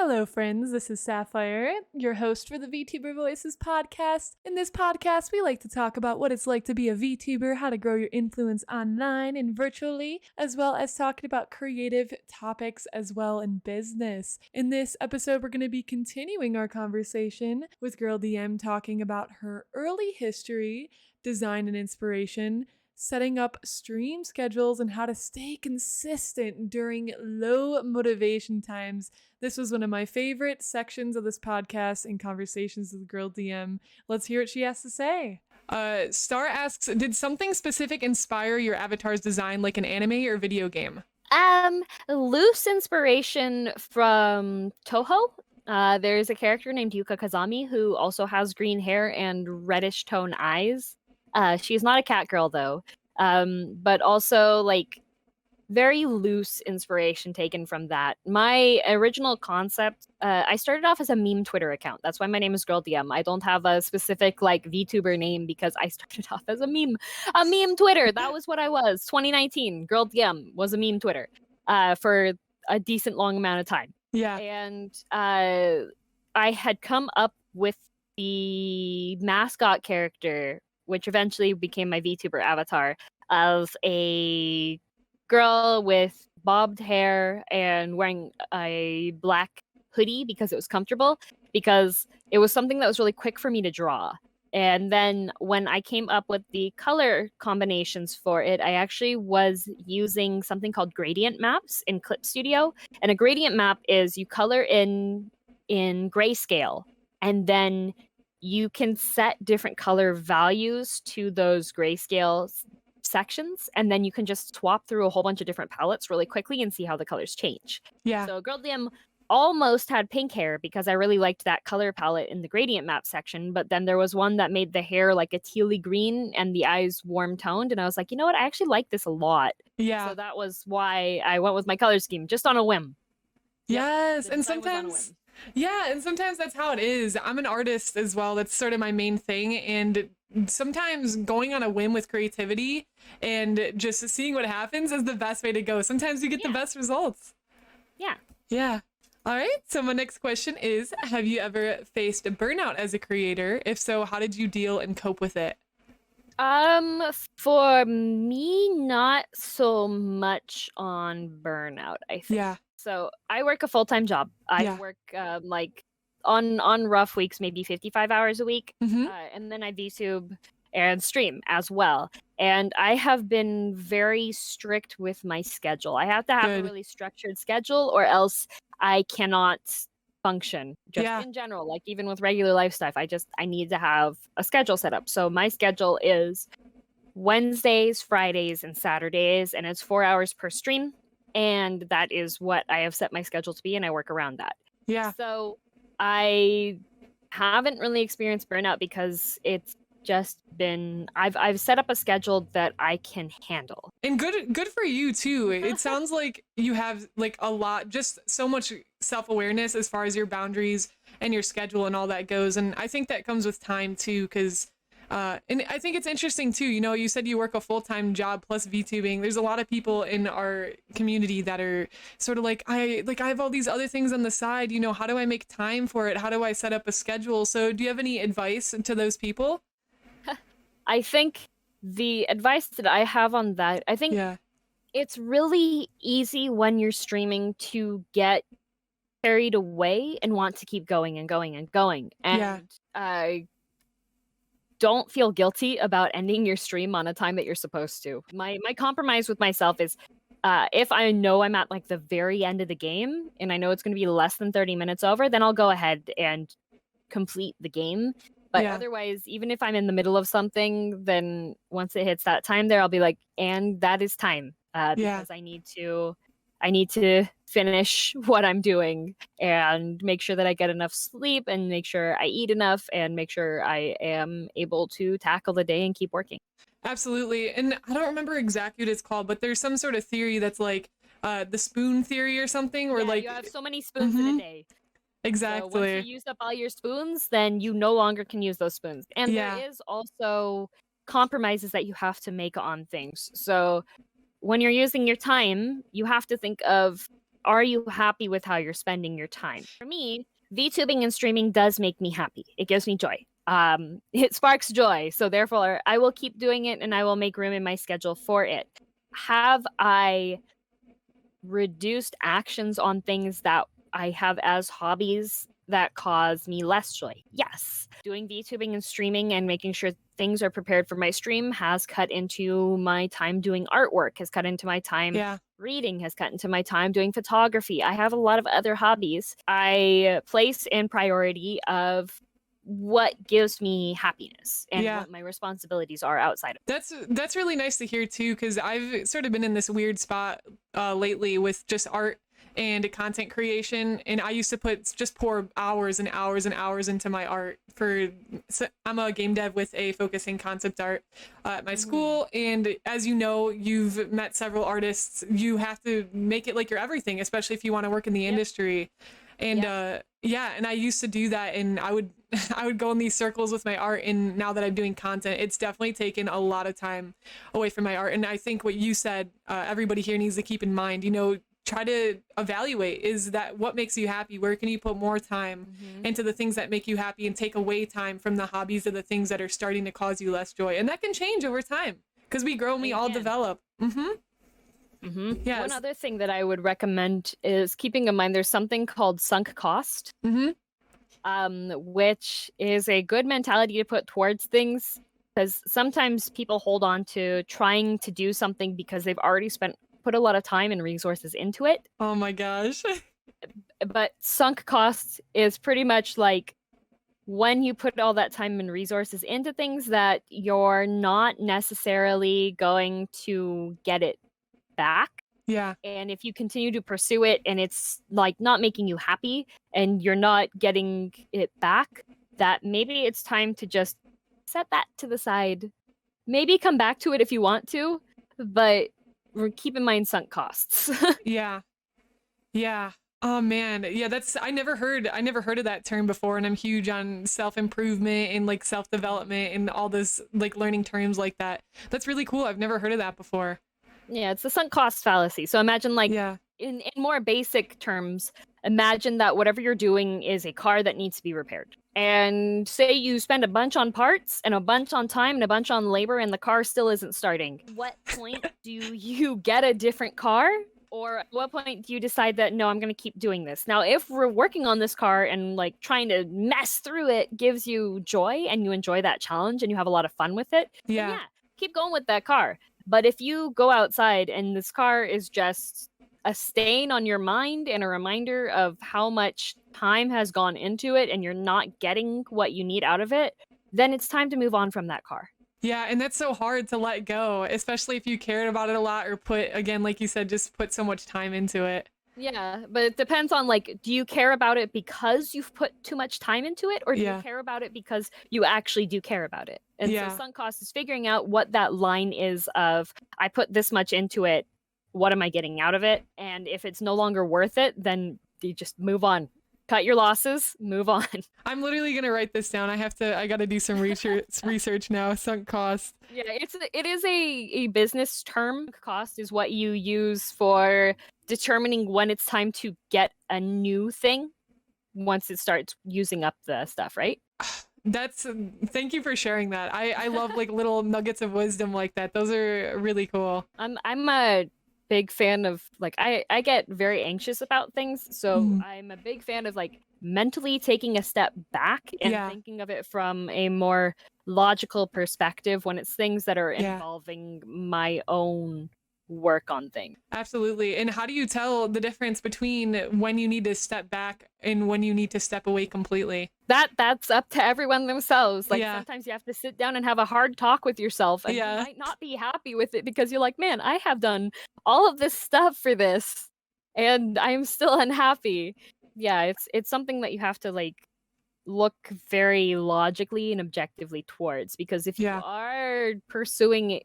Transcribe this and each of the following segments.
Hello, friends. This is Syafire, your host for the VTuber Voices podcast. In this podcast, we like to talk about what it's like to be a VTuber, how to grow your influence online and virtually, as well as talking about creative topics as well in business. In this episode, we're going to be continuing our conversation with Girl DM talking about her early history, design, and inspiration, setting up stream schedules, and how to stay consistent during low motivation times. This was one of my favorite sections of this podcast in Conversations with Girl DM. Let's hear what she has to say. Star asks, did something specific inspire your avatar's design, like an anime or video game? Loose inspiration from Toho. There's a character named Yuka Kazami who also has green hair and reddish tone eyes. She's not a cat girl though. But also like very loose inspiration taken from that. My original concept, I started off as a meme Twitter account. That's why my name is Girl DM. I don't have a specific like VTuber name because I started off as a meme Twitter. That was what I was. 2019, Girl DM was a meme Twitter for a decent long amount of time. Yeah. And I had come up with the mascot character, which eventually became my VTuber avatar, of a girl with bobbed hair and wearing a black hoodie because it was comfortable, because it was something that was really quick for me to draw. And then when I came up with the color combinations for it, I actually was using something called gradient maps in Clip Studio. And a gradient map is you color in grayscale, and then you can set different color values to those grayscale sections, and then you can just swap through a whole bunch of different palettes really quickly and see how the colors change. Yeah. So Girl DM almost had pink hair because I really liked that color palette in the gradient map section, but then there was one that made the hair like a tealy green and the eyes warm toned, and I was like, you know what, I actually like this a lot. Yeah. So that was why I went with my color scheme, just on a whim. Yes. Yep, And sometimes that's how it is. I'm an artist as well. That's sort of my main thing. And sometimes going on a whim with creativity and just seeing what happens is the best way to go. Sometimes you get the best results. Yeah. All right. So my next question is, have you ever faced a burnout as a creator? If so, how did you deal and cope with it? For me, not so much on burnout, I think. Yeah. So I work a full-time job. I work like on rough weeks, maybe 55 hours a week. And then I VTube and stream as well. And I have been very strict with my schedule. I have to have a really structured schedule, or else I cannot function just in general. Like even with regular life stuff, I need to have a schedule set up. So my schedule is Wednesdays, Fridays, and Saturdays, and it's 4 hours per stream. And that is what I have set my schedule to be, and I work around that. Yeah. So I haven't really experienced burnout because it's just been I've set up a schedule that I can handle. And good for you too. It sounds like you have like a lot, just so much self-awareness as far as your boundaries and your schedule and all that goes. And I think that comes with time too, because and I think it's interesting too, you know, you said you work a full-time job plus VTubing. There's a lot of people in our community that are sort of like, I have all these other things on the side, you know, how do I make time for it? How do I set up a schedule? So do you have any advice to those people? I think the advice that I have on that, I think it's really easy when you're streaming to get carried away and want to keep going and going and going. And don't feel guilty about ending your stream on a time that you're supposed to. My compromise with myself is if I know I'm at like the very end of the game and I know it's going to be less than 30 minutes over, then I'll go ahead and complete the game. But otherwise, even if I'm in the middle of something, then once it hits that time there, I'll be like, and that is time because I need to finish what I'm doing and make sure that I get enough sleep and make sure I eat enough and make sure I am able to tackle the day and keep working. Absolutely. And I don't remember exactly what it's called, but there's some sort of theory that's like the spoon theory or something, where like you have so many spoons in a day. Exactly. So once you used up all your spoons, then you no longer can use those spoons. And there is also compromises that you have to make on things. So when you're using your time, you have to think of are you happy with how you're spending your time? For me, VTubing and streaming does make me happy. It gives me joy. It sparks joy. So therefore, I will keep doing it and I will make room in my schedule for it. Have I reduced actions on things that I have as hobbies that cause me less joy? Yes. Doing VTubing and streaming and making sure things are prepared for my stream has cut into my time doing artwork, has cut into my time reading, has cut into my time doing photography. I have a lot of other hobbies. I place in priority of what gives me happiness and what my responsibilities are outside of That's really nice to hear too, because I've sort of been in this weird spot lately with just art and content creation, and I used to pour hours and hours and hours into my art. I'm a game dev with a focus in concept art at my school, and as you know, you've met several artists. You have to make it like your everything, especially if you want to work in the industry. And and I used to do that, and I would go in these circles with my art, and now that I'm doing content, it's definitely taken a lot of time away from my art. And I think what you said, everybody here needs to keep in mind, try to evaluate, is that what makes you happy? Where can you put more time into the things that make you happy, and take away time from the hobbies or the things that are starting to cause you less joy? And that can change over time, because we grow and we all develop. Yes. One other thing that I would recommend is keeping in mind there's something called sunk cost, which is a good mentality to put towards things, because sometimes people hold on to trying to do something because they've already put a lot of time and resources into it. Oh my gosh. But sunk cost is pretty much like when you put all that time and resources into things that you're not necessarily going to get it back. Yeah. And if you continue to pursue it and it's like not making you happy and you're not getting it back, that maybe it's time to just set that to the side. Maybe come back to it if you want to, but keep in mind sunk costs. Yeah. Oh man. Yeah, I never heard of that term before, and I'm huge on self-improvement and like self-development and all this like learning terms like that. That's really cool. I've never heard of that before. Yeah, it's the sunk cost fallacy. So imagine like in more basic terms, imagine that whatever you're doing is a car that needs to be repaired. And say you spend a bunch on parts and a bunch on time and a bunch on labor and the car still isn't starting. What point do you get a different car? Or at what point do you decide that, no, I'm going to keep doing this? Now, if we're working on this car and like trying to mess through it gives you joy and you enjoy that challenge and you have a lot of fun with it, then keep going with that car. But if you go outside and this car is just a stain on your mind and a reminder of how much time has gone into it and you're not getting what you need out of it, then it's time to move on from that car. Yeah, and that's so hard to let go, especially if you cared about it a lot or again, like you said, just put so much time into it. Yeah, but it depends on like, do you care about it because you've put too much time into it, or do you care about it because you actually do care about it? And so sunk cost is figuring out what that line is of, I put this much into it, what am I getting out of it? And if it's no longer worth it, then you just move on. Cut your losses, move on. I'm literally gonna write this down. I gotta do some research now. Sunk cost. Yeah, it is a business term. Cost is what you use for determining when it's time to get a new thing once it starts using up the stuff, right? Thank you for sharing that. I love like little nuggets of wisdom like that. Those are really cool. I'm a big fan of like I get very anxious about things, so I'm a big fan of like mentally taking a step back and thinking of it from a more logical perspective when it's things that are involving my own work on things. Absolutely. And how do you tell the difference between when you need to step back and when you need to step away completely? That's up to everyone themselves. Like sometimes you have to sit down and have a hard talk with yourself, and you might not be happy with it because you're like, man, I have done all of this stuff for this and I'm still unhappy. Yeah, it's something that you have to like look very logically and objectively towards, because if you are pursuing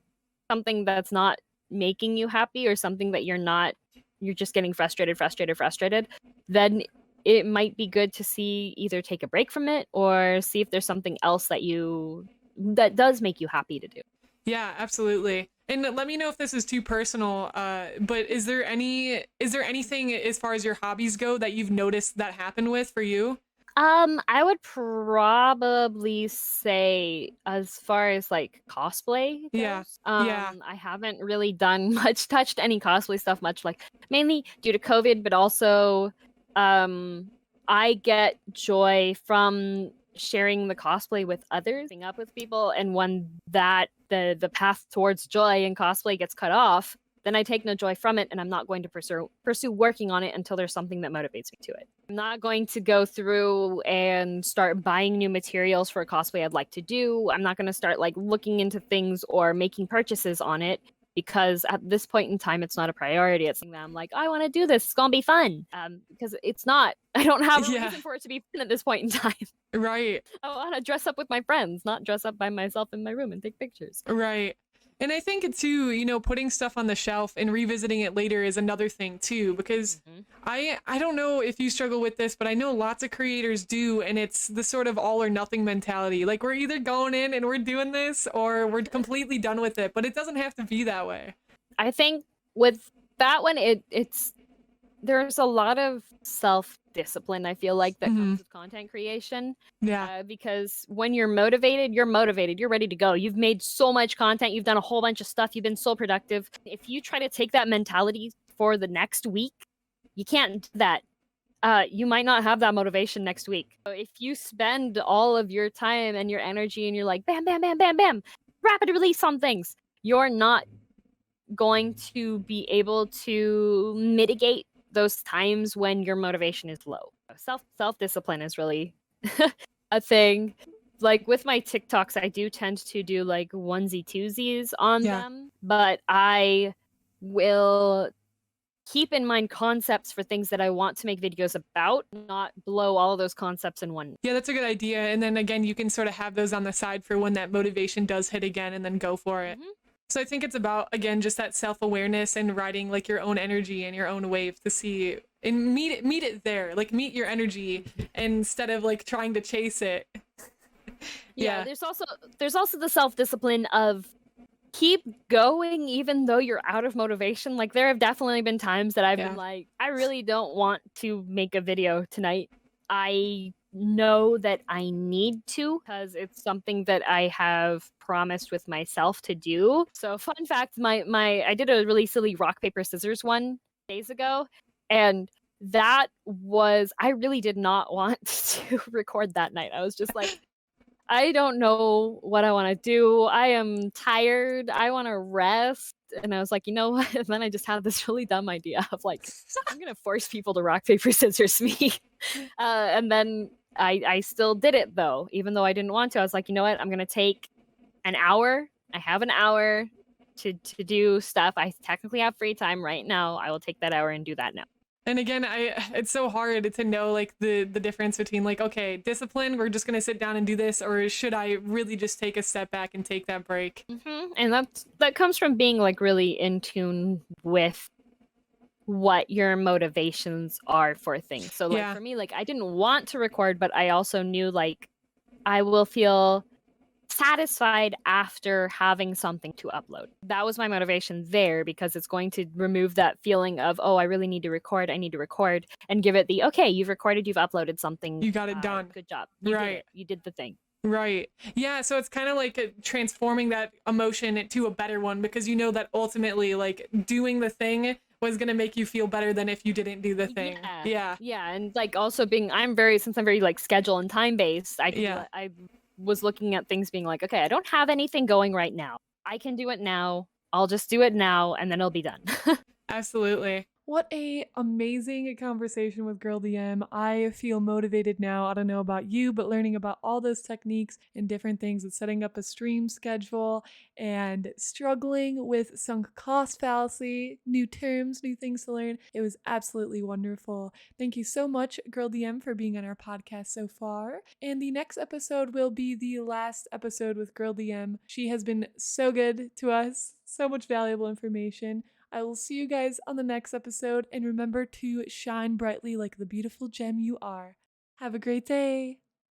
something that's not making you happy or something that you're just getting frustrated, then it might be good to either take a break from it or see if there's something else that does make you happy to do. Yeah, absolutely. And let me know if this is too personal, but is there anything as far as your hobbies go that you've noticed that happened with for you? I would probably say as far as like cosplay Yeah. goes, Yeah. I haven't really done touched any cosplay stuff much, like mainly due to COVID, but also, I get joy from sharing the cosplay with others, meeting up with people, and when the path towards joy in cosplay gets cut off, then I take no joy from it, and I'm not going to pursue working on it until there's something that motivates me to it. I'm not going to go through and start buying new materials for a cosplay I'd like to do. I'm not going to start like looking into things or making purchases on it because at this point in time, it's not a priority. It's something that I'm like, I want to do this. It's going to be fun. Because it's not. I don't have a Yeah. reason for it to be fun at this point in time. Right. I want to dress up with my friends, not dress up by myself in my room and take pictures. Right. And I think too, putting stuff on the shelf and revisiting it later is another thing too, because I don't know if you struggle with this, but I know lots of creators do, and it's the sort of all or nothing mentality. Like we're either going in and we're doing this or we're completely done with it, but it doesn't have to be that way. I think with that one, it's there's a lot of self-discipline, I feel like, that comes with content creation. Yeah. Because when you're motivated, you're ready to go. You've made so much content, you've done a whole bunch of stuff, you've been so productive. If you try to take that mentality for the next week, you can't do that. You might not have that motivation next week. So if you spend all of your time and your energy and you're like, bam, bam, bam, bam, bam, rapid release on things, you're not going to be able to mitigate those times when your motivation is low. Self-discipline is really a thing. Like with my TikToks, I do tend to do like onesie twosies on them, but I will keep in mind concepts for things that I want to make videos about, not blow all of those concepts in one. Yeah, that's a good idea. And then again, you can sort of have those on the side for when that motivation does hit again and then go for it. So I think it's about, again, just that self-awareness and riding like your own energy and your own wave to see and meet it there, like meet your energy instead of like trying to chase it. Yeah, there's also the self-discipline of keep going even though you're out of motivation. Like there have definitely been times that I've been like, I really don't want to make a video tonight. I know that I need to because it's something that I have promised with myself to do. So fun fact, I did a really silly rock, paper, scissors one days ago, and that was, I really did not want to record that night. I was just like, I don't know what I want to do. I am tired. I want to rest. And I was like, you know what? And then I just had this really dumb idea of like, I'm going to force people to rock, paper, scissors me. And then I still did it though, even though I didn't want to. I was like, you know what? I'm going to take an hour. I have an hour to do stuff. I technically have free time right now. I will take that hour and do that now. And again, it's so hard to know like the difference between like, okay, discipline, we're just going to sit down and do this, or should I really just take a step back and take that break? And that comes from being like really in tune with what your motivations are for things. So like for me, like I didn't want to record, but I also knew like I will feel satisfied after having something to upload. That was my motivation there, because it's going to remove that feeling of, oh, I really need to record, I need to record, and give it the, okay, you've recorded, you've uploaded something, you got it done, good job, you did it. You did the thing. Right. Yeah, so it's kind of like transforming that emotion to a better one, because you know that ultimately like doing the thing was going to make you feel better than if you didn't do the thing. Yeah, and like also being, since I'm very like schedule and time based, I was looking at things being like, okay, I don't have anything going right now. I can do it now. I'll just do it now and then it'll be done. Absolutely. What a amazing conversation with Girl DM. I feel motivated now. I don't know about you, but learning about all those techniques and different things and setting up a stream schedule and struggling with sunk cost fallacy, new terms, new things to learn. It was absolutely wonderful. Thank you so much, Girl DM, for being on our podcast so far. And the next episode will be the last episode with Girl DM. She has been so good to us, so much valuable information. I will see you guys on the next episode, and remember to shine brightly like the beautiful gem you are. Have a great day.